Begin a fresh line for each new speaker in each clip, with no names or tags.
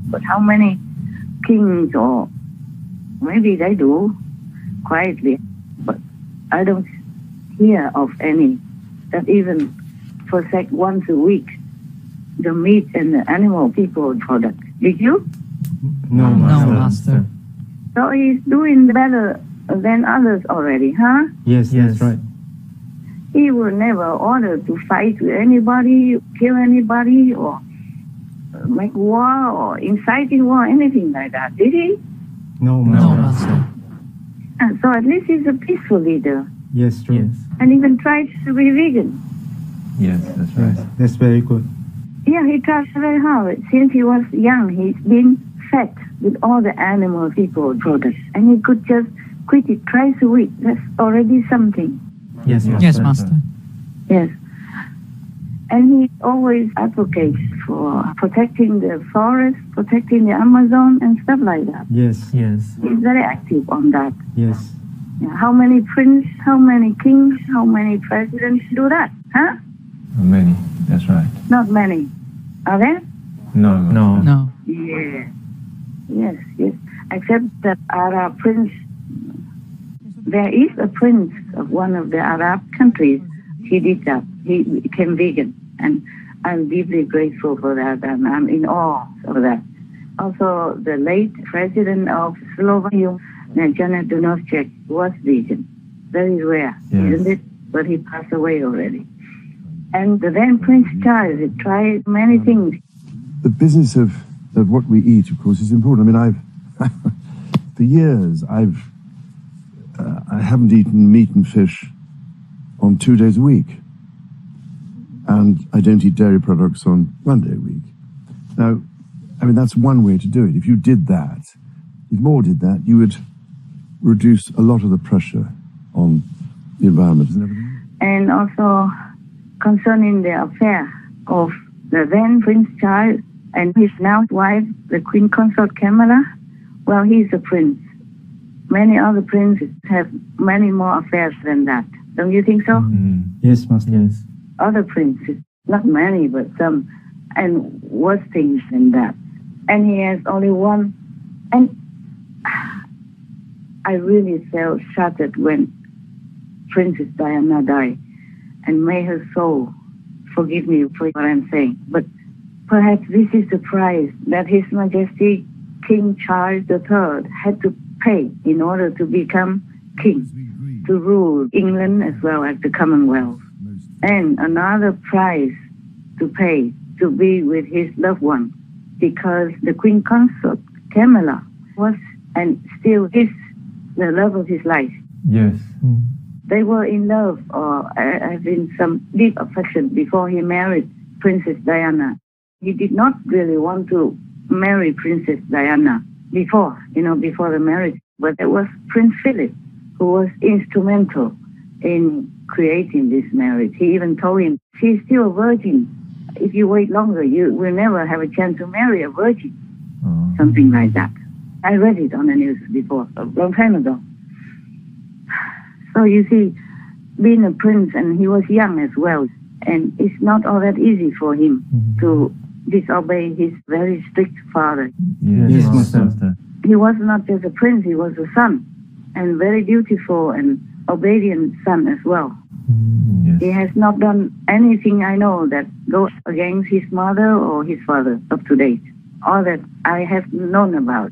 But how many kings, or maybe they do quietly, but I don't hear of any that even forsake once a week the meat and the animal people product. Did you?
No, Master.
So he's doing better than others already, huh?
Yes, right.
He will never order to fight with anybody, kill anybody, or make war, or inciting war, anything like that. Did he?
No, Master.
And so at least he's a peaceful leader.
Yes, true. Yes.
And even tries to be vegan.
Yes, that's right.
Yes, that's very good.
Yeah, he tries very hard. Since he was young, he's been fed with all the animal people products. And he could just quit it twice a week. That's already something.
Yes,
Master.
Yes. And he always advocates for protecting the forest, protecting the Amazon and stuff like that.
Yes.
He's very active on that.
Yes.
Yeah. How many princes, how many kings, how many presidents do that? Huh?
Many, that's right.
Not many. Are there?
No.
Yeah. Yes. Except that Arab prince, there is a prince of one of the Arab countries. He did that. He became vegan. And I'm deeply grateful for that. And I'm in awe of that. Also, the late president of Slovakia, Janet Dunovček, was vegan. Very rare, isn't it? But he passed away already. And then Prince Charles tried many things.
The business of what we eat, of course, is important. I mean, for years, I haven't eaten meat and fish on 2 days a week. And I don't eat dairy products on 1 day a week. Now, I mean, that's one way to do it. If you did that, if more did that, you would reduce a lot of the pressure on the environment and everything.
And also concerning the affair of the then Prince Charles and his now wife, the Queen Consort Camilla, well, he's a prince. Many other princes have many more affairs than that. Don't you think so?
Yes, Master. Yes.
Other princes, not many, but some, and worse things than that. And he has only one. And I really felt shattered when Princess Diana died. And may her soul forgive me for what I'm saying. But perhaps this is the price that His Majesty King Charles III had to pay in order to become king, to rule England as well as the Commonwealth. And another price to pay to be with his loved one, because the Queen Consort Camilla was and still is the love of his life.
Yes.
They were in love or having some deep affection before he married Princess Diana. He did not really want to marry Princess Diana before the marriage, but it was Prince Philip who was instrumental in creating this marriage. He even told him, she's still a virgin. If you wait longer, you will never have a chance to marry a virgin. Something like that. I read it on the news before, a long time ago. So you see, being a prince, and he was young as well, and it's not all that easy for him to disobey his very strict father.
Yes, Master.
He was not just a prince, he was a son, and very dutiful and obedient son as well.
Yes.
He has not done anything I know that goes against his mother or his father up to date, all that I have known about.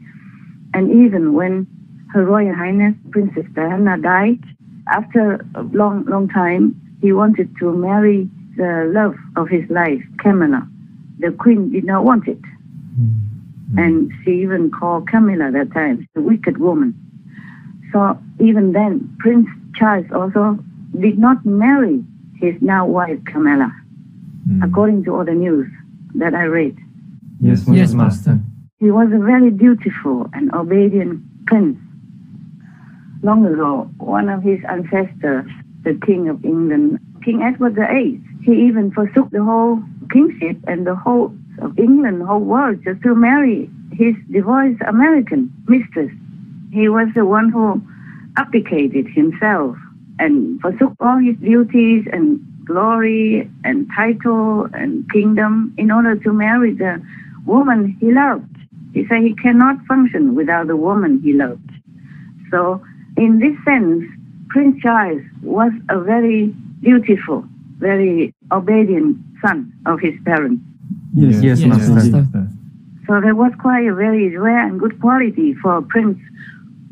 And even when Her Royal Highness Princess Diana died, after a long time, he wanted to marry the love of his life, Camilla. The queen did not want it. And she even called Camilla that time a wicked woman. So even then, Prince Charles also did not marry his now wife, Camilla, according to all the news that I read.
Yes, Master.
He was a very dutiful and obedient prince. Long ago, one of his ancestors, the King of England, King Edward VIII, he even forsook the whole kingship and the whole of England, the whole world, just to marry his divorced American mistress. He was the one who abdicated himself and forsook all his duties and glory and title and kingdom in order to marry the woman he loved. He said he cannot function without the woman he loved. So in this sense, Prince Charles was a very dutiful, very obedient son of his parents.
Yes, Master.
So there was quite a very rare and good quality for a prince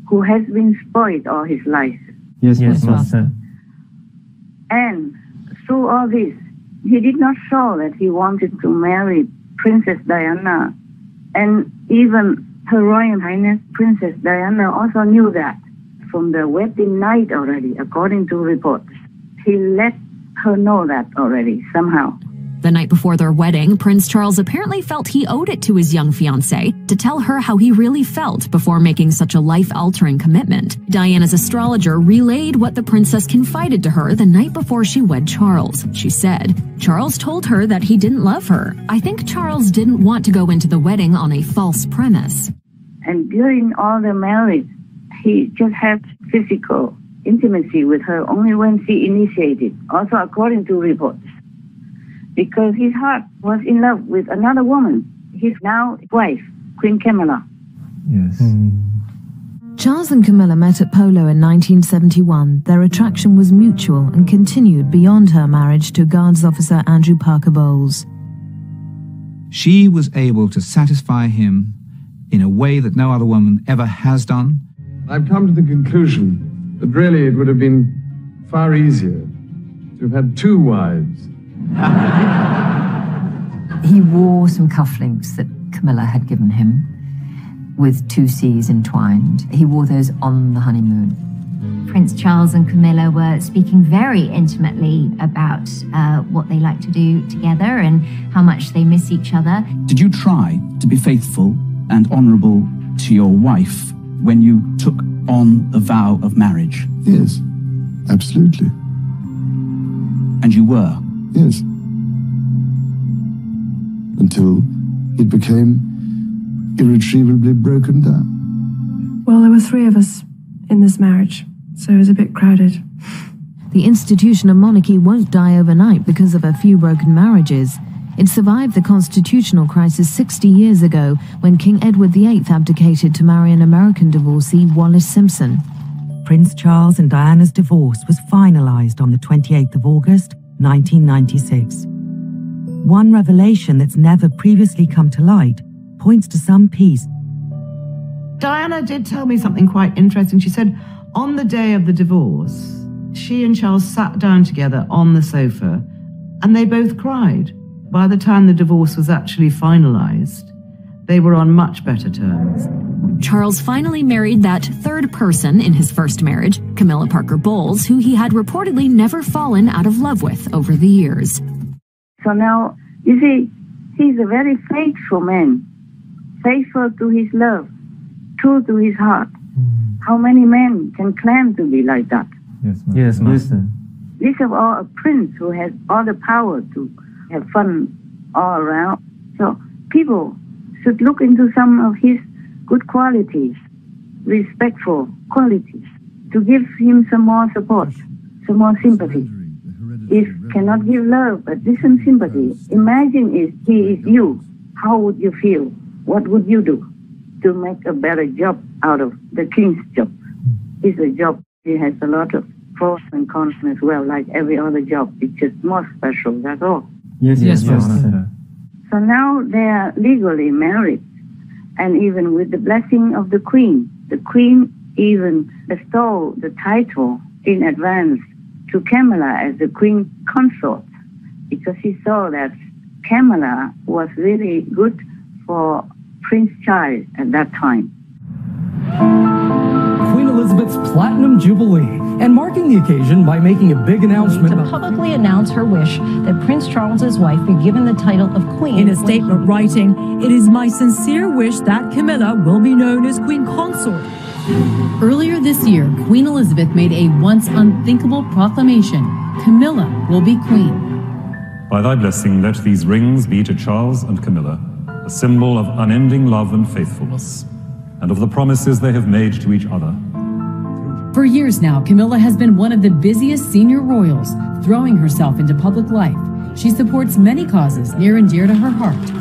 who has been spoiled all his life.
Yes, Master.
And through all this, he did not show that he wanted to marry Princess Diana. And even Her Royal Highness Princess Diana also knew that from the wedding night already, according to reports. He let her know that already, somehow.
The night before their wedding, Prince Charles apparently felt he owed it to his young fiancée to tell her how he really felt before making such a life-altering commitment. Diana's astrologer relayed what the princess confided to her the night before she wed Charles. She said, Charles told her that he didn't love her. I think Charles didn't want to go into the wedding on a false premise.
And during all the marriage, he just had physical intimacy with her only when she initiated, also according to reports. Because his heart was in love with another woman, his now wife, Queen Camilla.
Yes.
Charles and Camilla met at polo in 1971. Their attraction was mutual and continued beyond her marriage to Guards Officer Andrew Parker Bowles.
She was able to satisfy him in a way that no other woman ever has done.
I've come to the conclusion that really it would have been far easier to have had two wives.
He wore some cufflinks that Camilla had given him with two C's entwined. He wore those on the honeymoon.
Prince Charles and Camilla were speaking very intimately about what they like to do together and how much they miss each other.
Did you try to be faithful and honourable to your wife when you took on the vow of marriage?
Yes, absolutely.
And you were?
Yes. Until it became irretrievably broken down.
Well, there were three of us in this marriage, so it was a bit crowded.
The institution of monarchy won't die overnight because of a few broken marriages. It survived the constitutional crisis 60 years ago when King Edward VIII abdicated to marry an American divorcee, Wallis Simpson.
Prince Charles and Diana's divorce was finalized on the 28th of August, 1996. One revelation that's never previously come to light points to some peace.
Diana did tell me something quite interesting. She said on the day of the divorce, she and Charles sat down together on the sofa and they both cried. By the time the divorce was actually finalized, they were on much better terms.
Charles finally married that third person in his first marriage, Camilla Parker Bowles, who he had reportedly never fallen out of love with over the years.
So now, you see, he's a very faithful man, faithful to his love, true to his heart. How many men can claim to be like that?
Yes, Master.
Least of all, a prince who has all the power to have fun all around. So people should look into some of his good qualities, respectful qualities, to give him some more support, some more sympathy. If cannot give love but decent sympathy, imagine if he is you, how would you feel? What would you do to make a better job out of the king's job? It's a job, it has a lot of pros and cons as well, like every other job. It's just more special, that's all.
Yes, Master.
So now they are legally married, and even with the blessing of the Queen even bestowed the title in advance to Camilla as the Queen Consort, because she saw that Camilla was really good for Prince Charles at that time.
Queen Elizabeth's Platinum Jubilee, and marking the occasion by making a big announcement
to publicly announce her wish that Prince Charles's wife be given the title of Queen.
In a statement writing, "It is my sincere wish that Camilla will be known as Queen Consort."
Earlier this year, Queen Elizabeth made a once unthinkable proclamation. Camilla will be queen.
By thy blessing, let these rings be to Charles and Camilla a symbol of unending love and faithfulness, and of the promises they have made to each other.
For years now, Camilla has been one of the busiest senior royals, throwing herself into public life. She supports many causes near and dear to her heart.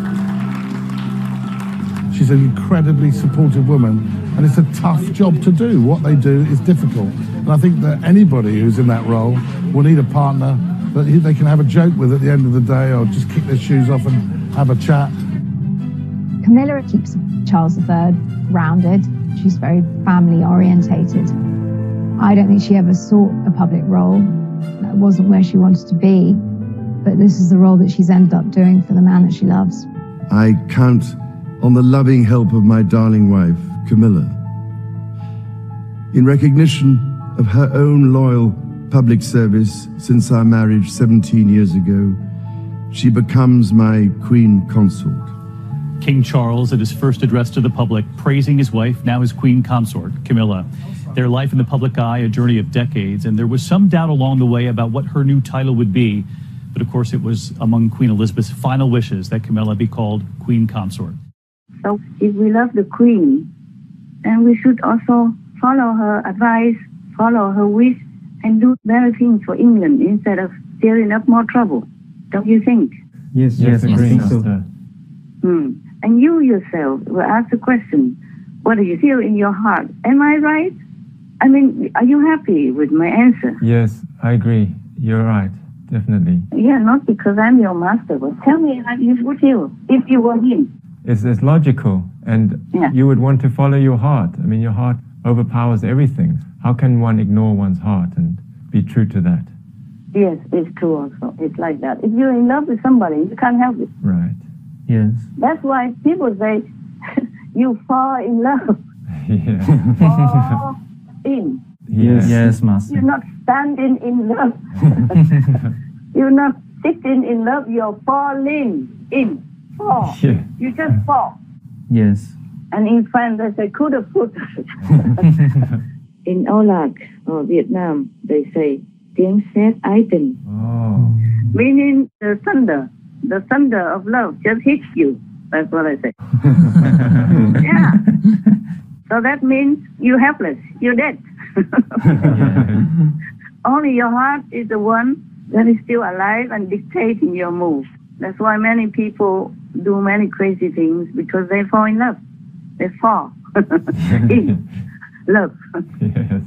She's an incredibly supportive woman, and it's a tough job to do. What they do is difficult. And I think that anybody who's in that role will need a partner that they can have a joke with at the end of the day, or just kick their shoes off and have a chat.
Camilla keeps Charles III rounded. She's very family orientated. I don't think she ever sought a public role. That wasn't where she wanted to be. But this is the role that she's ended up doing for the man that she loves.
I count on the loving help of my darling wife, Camilla. In recognition of her own loyal public service since our marriage 17 years ago, she becomes my Queen Consort.
King Charles, at his first address to the public, praising his wife, now his Queen Consort, Camilla. Their life in the public eye, a journey of decades, and there was some doubt along the way about what her new title would be. But of course, it was among Queen Elizabeth's final wishes that Camilla be called Queen Consort.
So if we love the Queen, then we should also follow her advice, follow her wish, and do better things for England instead of stirring up more trouble. Don't you think?
Yes, I think so.
And you yourself will ask the question, what do you feel in your heart? Am I right? I mean, are you happy with my answer?
Yes, I agree. You're right, definitely.
Yeah, not because I'm your master, but tell me how you would feel if you were him.
It's logical, and you would want to follow your heart. I mean, your heart overpowers everything. How can one ignore one's heart and be true to that?
Yes, it's true also. It's like that. If you're in love with somebody, you can't help it.
Right.
Yes.
That's why people say you fall in love.
Yeah.
Fall in.
Yes, Master.
You're not standing in love. You're not sitting in love. You're falling in. Fall.
Yeah.
You just fall.
Yes.
And in French, they say coup de foudre. In Olag or Vietnam, they say tiếng sét ái tình. Meaning the thunder of love just hits you. That's what I say. Yeah. So that means you're helpless. You're dead. Only your heart is the one that is still alive and dictating your moves. That's why many people do many crazy things, because they fall in love. They fall in love.
Yes.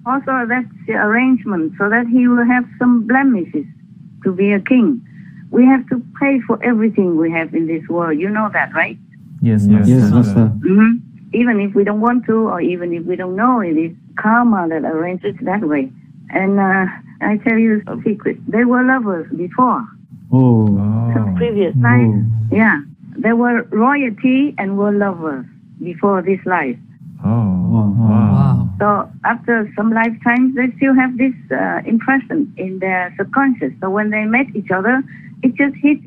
Also, that's the arrangement, so that he will have some blemishes to be a king. We have to pay for everything we have in this world. You know that, right?
Yes, Master.
Even if we don't want to, or even if we don't know, it is karma that arranges it that way. And I tell you a secret. They were lovers before. Some previous time. Yeah. They were royalty and were lovers before this life.
Wow.
So after some lifetimes, they still have this impression in their subconscious. So when they met each other, it just hit.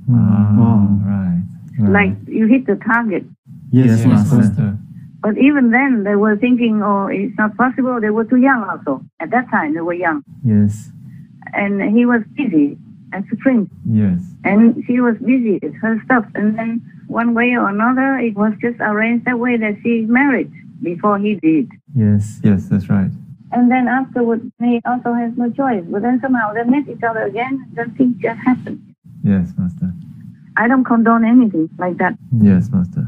Right.
Like you hit the target.
Yes, Master.
But even then, they were thinking, oh, it's not possible. They were too young also. At that time, they were young.
Yes.
And he was busy as a prince.
Yes.
And she was busy with her stuff. And then one way or another, it was just arranged that way that she married before he did.
Yes.
Yes, that's right.
And then afterwards, he also has no choice. But then somehow they met each other again, and then things just happened.
Yes, Master.
I don't condone anything like that.
Yes, Master.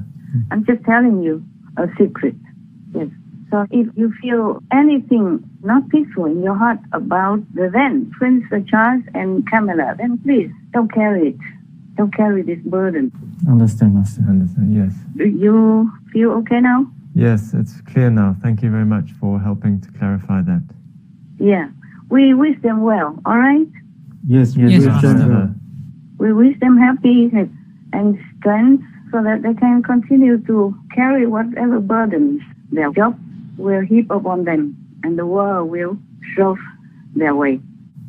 I'm just telling you a secret. Yes. So if you feel anything not peaceful in your heart about the then Prince Charles and Camilla, then please don't carry it. Don't carry this burden.
Understand, Master.
Understand, yes.
Do you feel okay now?
Yes, it's clear now. Thank you very much for helping to clarify that.
Yeah. We wish them well, all right?
Yes,
Master.
We wish them happiness and strength so that they can continue to carry whatever burdens their job will heap upon them, and the world will shove their way.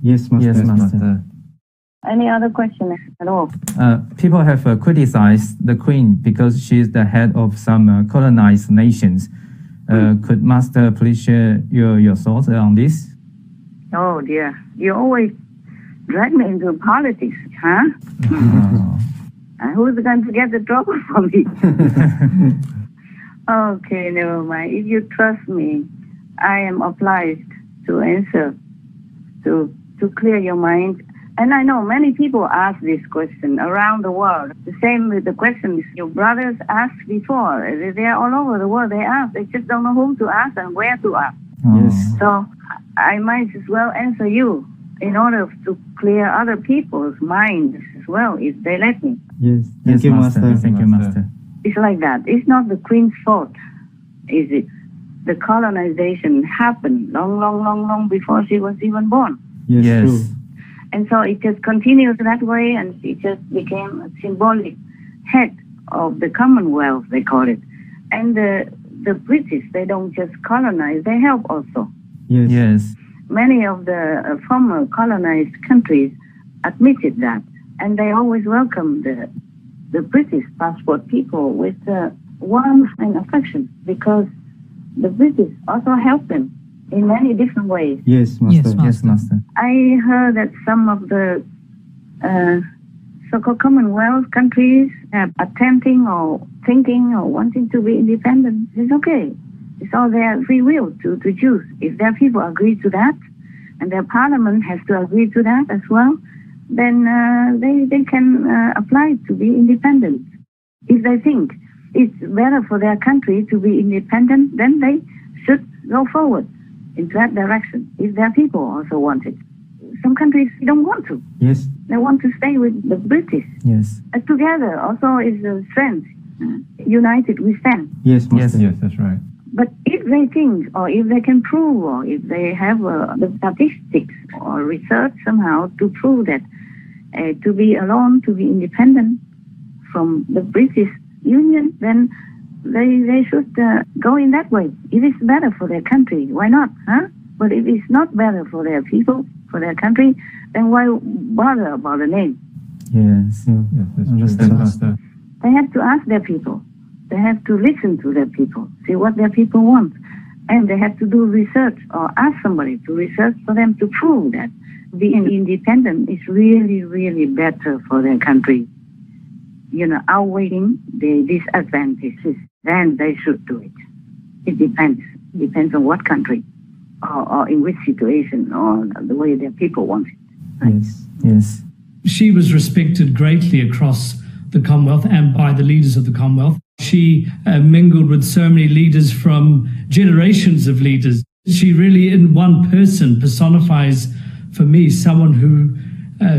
Yes, Master. Yes, Master.
Any other questions at all?
People have criticized the Queen because she's the head of some colonized nations. Could Master please share your thoughts on this?
Oh dear, you always drag me into politics, huh? Who's going to get the trouble for me? Okay, never mind. If you trust me, I am obliged to answer, to clear your mind. And I know many people ask this question around the world. The same with the questions your brothers asked before. They are all over the world. They ask. They just don't know whom to ask and where to ask.
Yes.
So I might as well answer you in order to clear other people's minds as well, if they let me.
Yes. Thank you, Master. Thank you, Master.
It's like that. It's not the Queen's fault, is it? The colonization happened long before she was even born.
Yes. True.
And so it just continues that way, and she just became a symbolic head of the Commonwealth, they call it. And the British, they don't just colonize, they help also.
Yes. Yes.
Many of the former colonized countries admitted that, and they always welcomed the British passport people with warmth and affection, because the British also helped them in many different ways.
Yes, Master. Yes, Master.
I heard that some of the so-called Commonwealth countries are attempting or thinking or wanting to be independent. It's okay. It's all their free will to choose. If their people agree to that, and their parliament has to agree to that as well, then they can apply to be independent. If they think it's better for their country to be independent, then they should go forward into that direction, if their people also want it. Some countries don't want to.
Yes.
They want to stay with the British.
Yes.
Together also is a strength. United we stand.
Yes, Master.
Yes, that's right.
But if they think, or if they can prove, or if they have the statistics or research somehow to prove that to be alone, to be independent from the British Union, then they should go in that way. If it's better for their country, why not? Huh? But if it's not better for their people, for their country, then why bother about the name?
Yes. Yes, that's true.
They have to ask their people. They have to listen to their people, see what their people want. And they have to do research or ask somebody to research for them to prove that being independent is really, really better for their country. Outweighing the disadvantages, then they should do it. It depends. It depends on what country or in which situation or the way their people want it. Right?
Yes, yes.
She was respected greatly across the Commonwealth and by the leaders of the Commonwealth. She mingled with so many leaders from generations of leaders. She really, in one person, personifies for me someone who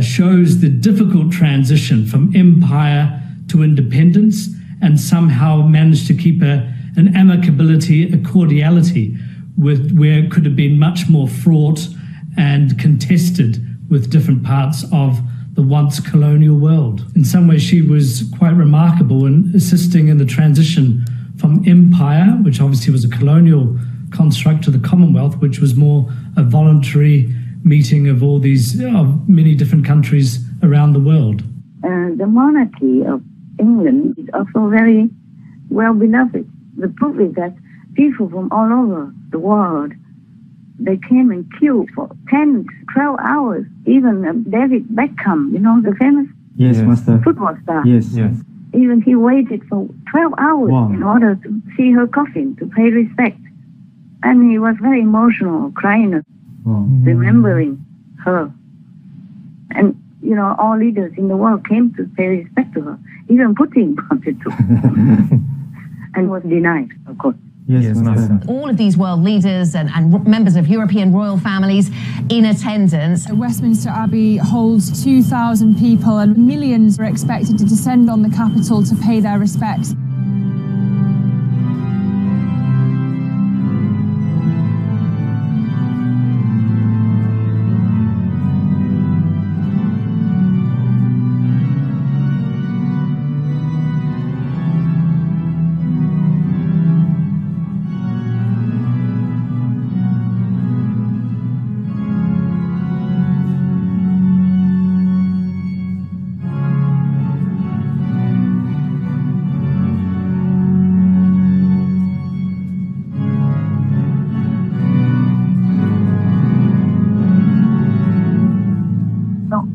shows the difficult transition from empire to independence and somehow managed to keep an amicability, a cordiality where it could have been much more fraught and contested with different parts of the once colonial world. In some ways, she was quite remarkable in assisting in the transition from empire, which obviously was a colonial construct, to the Commonwealth, which was more a voluntary meeting of all these many different countries around the world.
The monarchy of England is also very well beloved. The proof is that people from all over the world, they came and queued for 10, 12 hours. Even David Beckham, the famous football star.
Yes, yes.
Even he waited for 12 hours in order to see her coffin, to pay respect. And he was very emotional, crying, remembering her. And, all leaders in the world came to pay respect to her. Even Putin wanted to. And was denied, of course.
Yes, Master.
All of these world leaders and members of European royal families in attendance.
Westminster Abbey holds 2,000 people, and millions are expected to descend on the capital to pay their respects.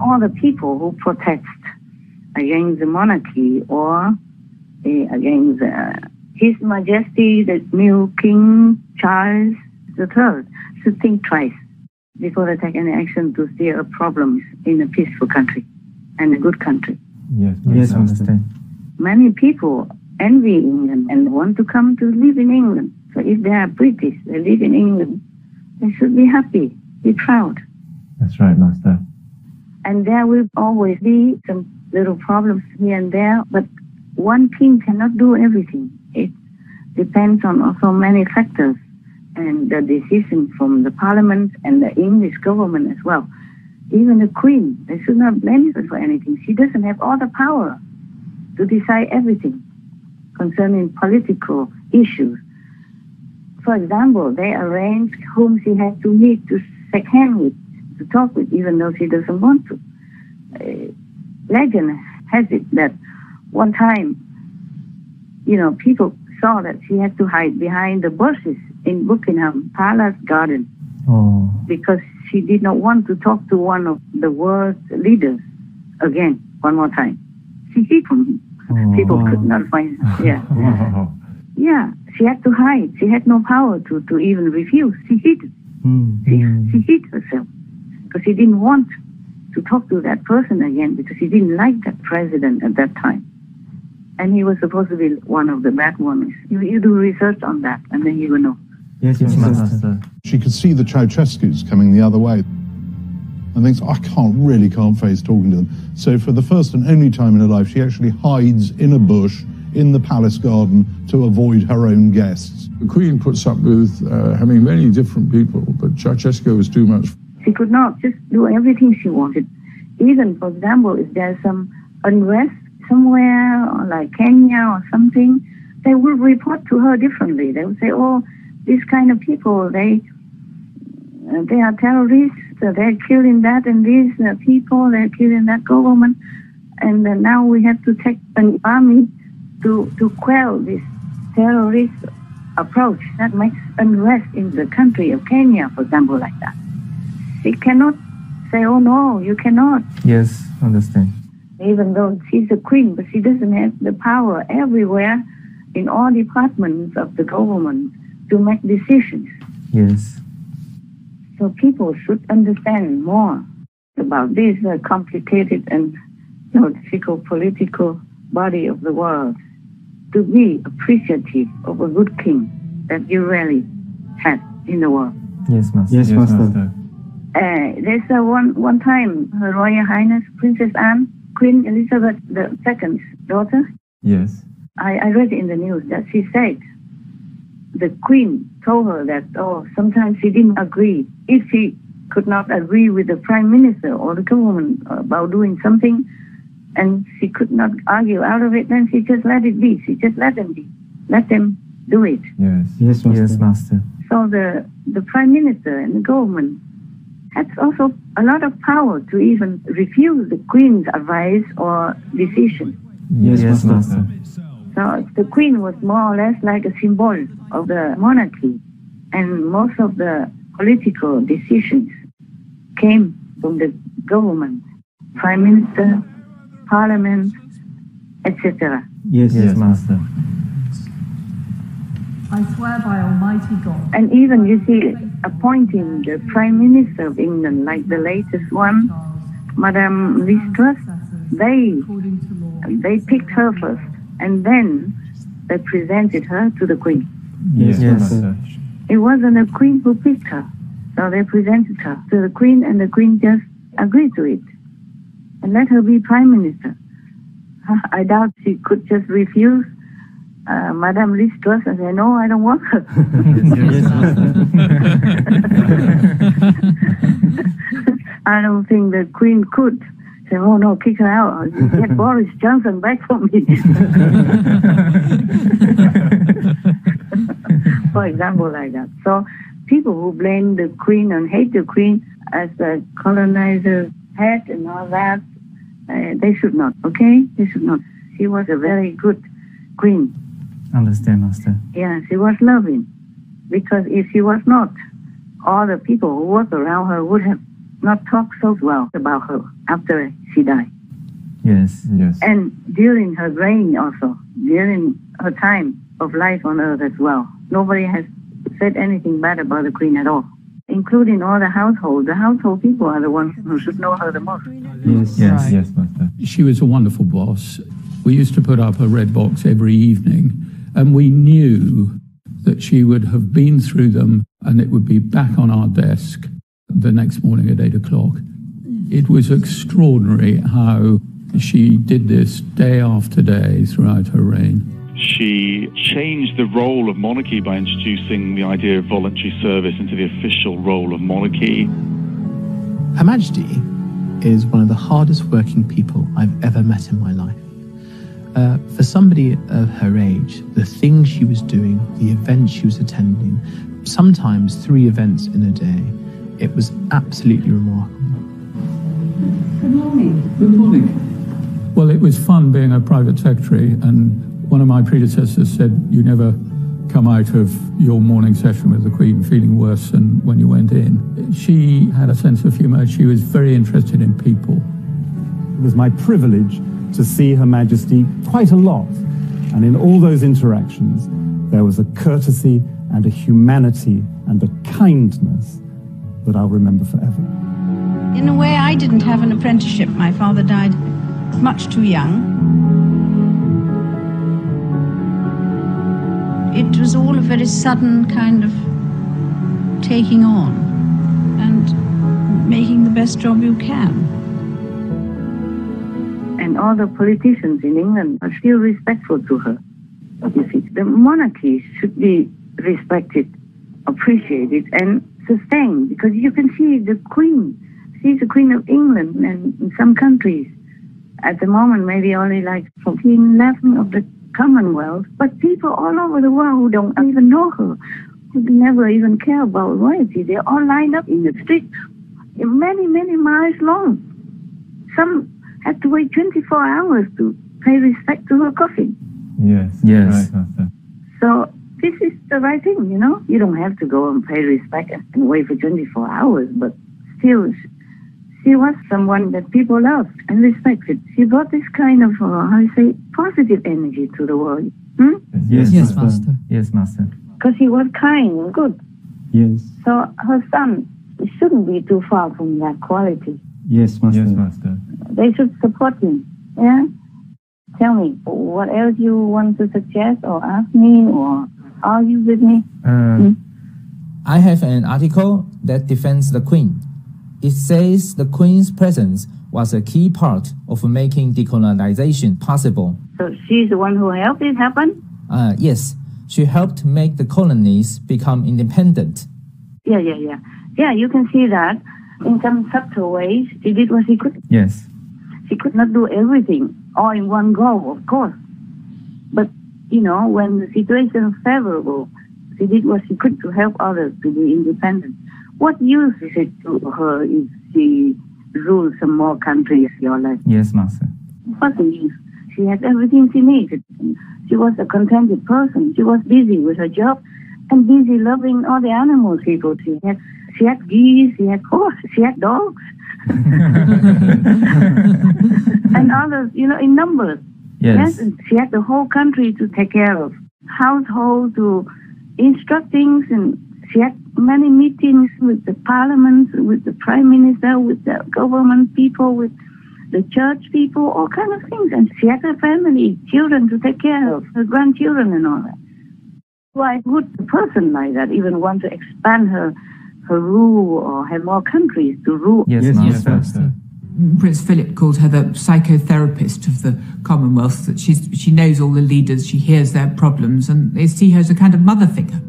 All the people who protest against the monarchy or against His Majesty, the new King Charles III, should think twice. before they take any action to steer up problems in a peaceful country and a good country.
Yes,
yes, I understand.
Many people envy England and want to come to live in England. So if they are British, they live in England, they should be happy, be proud.
That's right, Master.
And there will always be some little problems here and there, but one king cannot do everything. It depends on also many factors and the decision from the parliament and the English government as well. Even the queen, they should not blame her for anything. She doesn't have all the power to decide everything concerning political issues. For example, they arranged whom she has to meet to shake hands with, to talk with, even though she doesn't want to. Legend has it that one time, people saw that she had to hide behind the bushes in Buckingham Palace garden because she did not want to talk to one of the world's leaders again, one more time. She hid from him. People could not find her. Yeah. Yeah, she had to hide. She had no power to even refuse. She hid. She hid herself because she didn't want to talk to that person again because she didn't like that president at that time. And he was supposed to be one of the bad ones. You do research on that and then you will know.
Yes, Master.
She could see the Ceausescus coming the other way and thinks, I can't face talking to them. So for the first and only time in her life, she actually hides in a bush in the palace garden to avoid her own guests.
The Queen puts up with having many different people, but Ceausescu was too much.
She could not just do everything she wanted. Even, for example, if there's some unrest somewhere, or like Kenya or something, they will report to her differently. They will say, these kind of people, they are terrorists, they're killing that and these people, they're killing that government, and now we have to take an army to quell this terrorist approach that makes unrest in the country of Kenya, for example, like that. She cannot say, oh no, you cannot.
Yes, understand.
Even though she's a queen, but she doesn't have the power everywhere in all departments of the government to make decisions.
Yes.
So people should understand more about this complicated and difficult political body of the world, to be appreciative of a good king that you really had in the world.
Yes, Master. Yes, Master.
There's one time Her Royal Highness Princess Anne, Queen Elizabeth II's daughter.
Yes.
I read in the news that she said the Queen told her that, sometimes she didn't agree. If she could not agree with the Prime Minister or the government about doing something, and she could not argue out of it, then she just let it be. She just let them be. Let them do it.
Yes.
Yes, Master. Yes, Master.
So the Prime Minister and the government had also a lot of power to even refuse the Queen's advice or decision.
Yes, Master.
So the Queen was more or less like a symbol of the monarchy, and most of the political decisions came from the government, Prime Minister, Parliament, etc.
Yes, Master.
I swear by Almighty God.
And even, you see, appointing the Prime Minister of England, like the latest one, Madame Liz Truss, they picked her first, and then they presented her to the Queen.
Yes, Master.
It wasn't the Queen who picked her, so they presented her to the Queen, and the Queen just agreed to it and let her be Prime Minister. I doubt she could just refuse Madame Liz Truss and say, no, I don't want her. I don't think the Queen could say, oh no, kick her out. Get Boris Johnson back for me. For example, like that. So people who blame the Queen and hate the Queen as the colonizer head and all that, they should not, okay? They should not. She was a very good queen.
Understand, Master.
Yeah, she was loving. Because if she was not, all the people who worked around her would have not talked so well about her after she died.
Yes.
And during her reign also, during her time of life on earth as well, nobody has said anything bad about the Queen at all. including all the household. The household people are the ones who should know her the most.
Yes, Master.
She was a wonderful boss. We used to put up a red box every evening, and we knew that she would have been through them and it would be back on our desk the next morning at 8 o'clock. It was extraordinary how she did this day after day throughout her reign.
She changed the role of monarchy by introducing the idea of voluntary service into the official role of monarchy.
Her Majesty is one of the hardest working people I've ever met in my life. For somebody of her age, the things she was doing, the events she was attending, sometimes 3 events in a day, it was absolutely remarkable.
Good morning. Good morning. Well, it was fun being a private secretary, and one of my predecessors said you never come out of your morning session with the Queen feeling worse than when you went in. She had a sense of humour. She was very interested in people.
It was my privilege to see Her Majesty quite a lot, and in all those interactions there was a courtesy and a humanity and a kindness that I'll remember forever.
In a way, I didn't have an apprenticeship. My father died much too young. It was all a very sudden kind of taking on and making the best job you can.
And all the politicians in England are still respectful to her. You see, the monarchy should be respected, appreciated, and sustained, because you can see the Queen. She's the Queen of England, and in some countries, at the moment, maybe only like 14-11 of the Commonwealth, but people all over the world who don't even know her, who never even care about royalty, they're all lined up in the street, many, many miles long. Some had to wait 24 hours to pay respect to her coffin.
Yes. Right, Master.
So this is the right thing, you know? You don't have to go and pay respect and wait for 24 hours, but still, she was someone that people loved and respected. She brought this kind of, positive energy to the world.
Yes, Master. Yes, Master.
Because she was kind and good.
Yes.
So her son shouldn't be too far from that quality.
Yes, Master.
Yes, Master.
They should support him. Yeah? Tell me, what else you want to suggest or ask me or argue with me?
I have an article that defends the Queen. It says the Queen's presence was a key part of making decolonization possible.
So she's the one who helped it happen?
Yes, she helped make the colonies become independent.
Yeah, you can see that in some subtle ways. She did what she could.
Yes.
She could not do everything all in one go, of course. But, you know, when the situation was favorable, she did what she could to help others to be independent. What use is it to her if she rules some more countries, your life?
Yes, Master.
What's the use? She had everything she needed. She was a contented person. She was busy with her job and busy loving all the animals she could. She had geese, she had horses, she had dogs. And others, you know, in numbers.
Yes.
And she had the whole country to take care of. Household to instruct things, and she had many meetings with the parliament, with the prime minister, with the government people, with the church people, all kinds of things. And she had her family, children to take care of, her grandchildren and all that. Why would a person like that even want to expand her rule or have more countries to rule?
Yes, Master.
Prince Philip called her the psychotherapist of the Commonwealth, that she knows all the leaders, she hears their problems, and they see her as a kind of mother figure.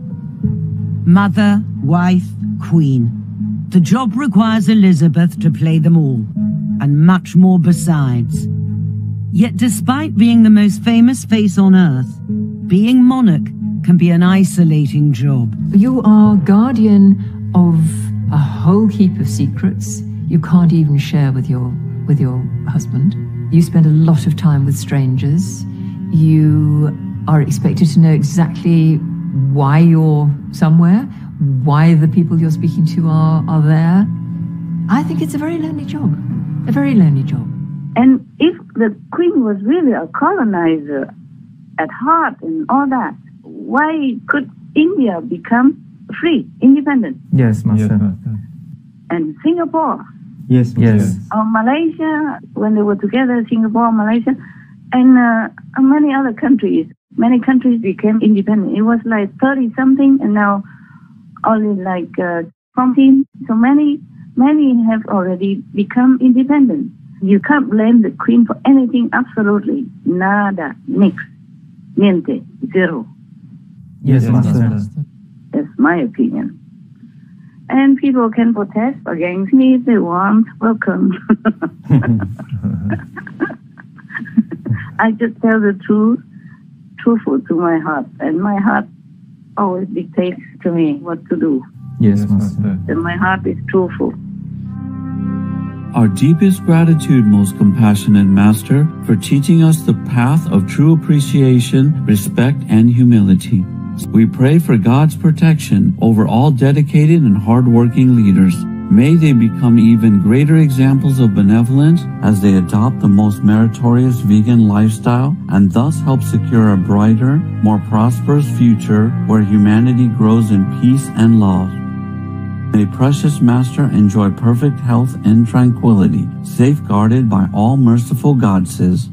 Mother, wife, queen. The job requires Elizabeth to play them all, and much more besides. Yet despite being the most famous face on earth, being monarch can be an isolating job.
You are guardian of a whole heap of secrets you can't even share with your husband. You spend a lot of time with strangers. You are expected to know exactly why you're somewhere, why the people you're speaking to are there. I think it's a very lonely job. A very lonely job.
And if the Queen was really a colonizer at heart and all that, why could India become free, independent.
Yes, Master.
Yes, Master.
And Singapore.
Yes, yes.
Malaysia, when they were together, Singapore, Malaysia, and many other countries. Many countries became independent. It was like 30-something, and now only like 14. So many have already become independent. You can't blame the Queen for anything, absolutely. Nada, nix, niente, zero.
Yes, Master.
That's my opinion. And people can protest against me if they want. Welcome. I just tell the truth, truthful to my heart. And my heart always dictates to me what to do.
Yes, Master.
And my heart is truthful.
Our deepest gratitude, most compassionate Master, for teaching us the path of true appreciation, respect, and humility. We pray for God's protection over all dedicated and hardworking leaders. May they become even greater examples of benevolence as they adopt the most meritorious vegan lifestyle and thus help secure a brighter, more prosperous future where humanity grows in peace and love. May precious Master enjoy perfect health and tranquility, safeguarded by all merciful goddesses.